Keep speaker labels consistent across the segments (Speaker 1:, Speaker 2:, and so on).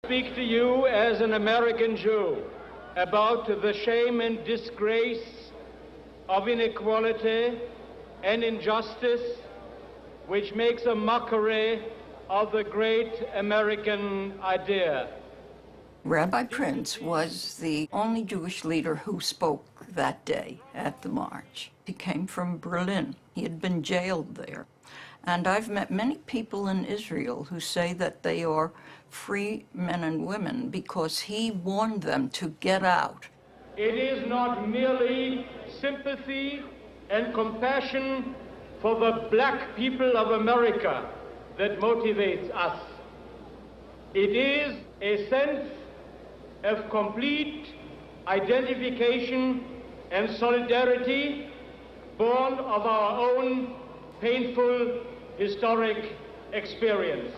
Speaker 1: speak to you as an American Jew about the shame and disgrace of inequality and injustice which makes a mockery of the great American idea.
Speaker 2: Rabbi Prince was the only Jewish leader who spoke that day at the march. He came from Berlin. He had been jailed there. And I've met many people in Israel who say that they are free men and women because he warned them to get out.
Speaker 1: It is not merely sympathy and compassion for the black people of America that motivates us. It is a sense of complete identification and solidarity born of our own painful historic experience.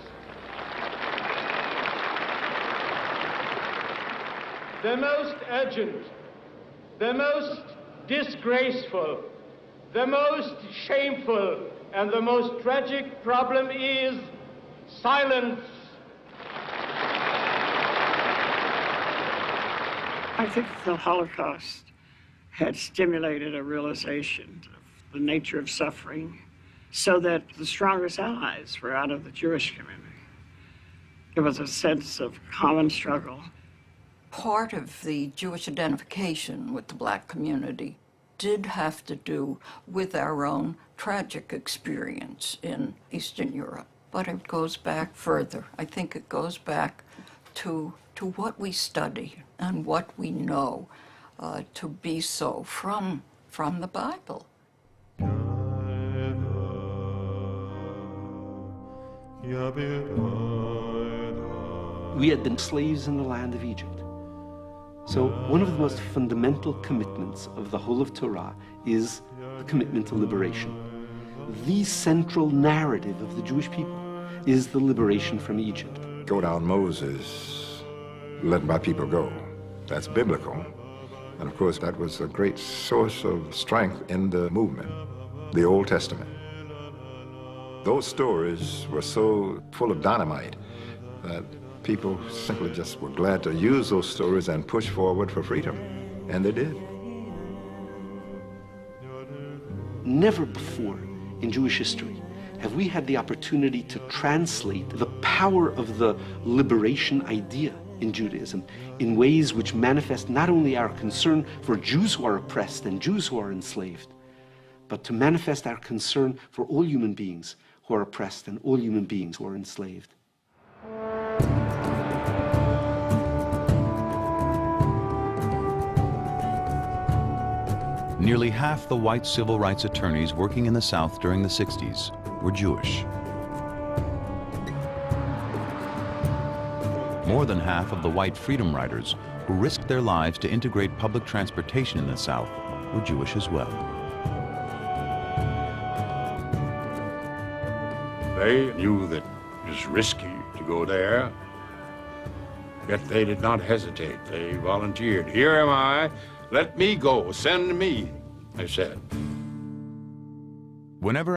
Speaker 1: The most urgent, the most disgraceful, the most shameful, and the most tragic problem is silence.
Speaker 3: I think the Holocaust had stimulated a realization of the nature of suffering so that the strongest allies were out of the Jewish community. There was a sense of common struggle.
Speaker 2: Part of the Jewish identification with the black community did have to do with our own tragic experience in Eastern Europe. But it goes back further. I think it goes back to what we study and what we know to be so from the Bible.
Speaker 4: We had been slaves in the land of Egypt. So one of the most fundamental commitments of the whole of Torah is the commitment to liberation. The central narrative of the Jewish people is the liberation from Egypt.
Speaker 5: Go down Moses, let my people go. That's biblical. And of course, that was a great source of strength in the movement, the Old Testament. Those stories were so full of dynamite that people simply just were glad to use those stories and push forward for freedom. And they did.
Speaker 4: Never before in Jewish history have we had the opportunity to translate the power of the liberation idea in Judaism in ways which manifest not only our concern for Jews who are oppressed and Jews who are enslaved, but to manifest our concern for all human beings who are oppressed and all human beings who are enslaved.
Speaker 6: Nearly half the white civil rights attorneys working in the South during the 60s were Jewish. More than half of the white freedom riders who risked their lives to integrate public transportation in the South were Jewish as well.
Speaker 7: They knew that it was risky to go there, yet they did not hesitate. They volunteered. Here am I. Let me go. Send me, I said.
Speaker 6: Whenever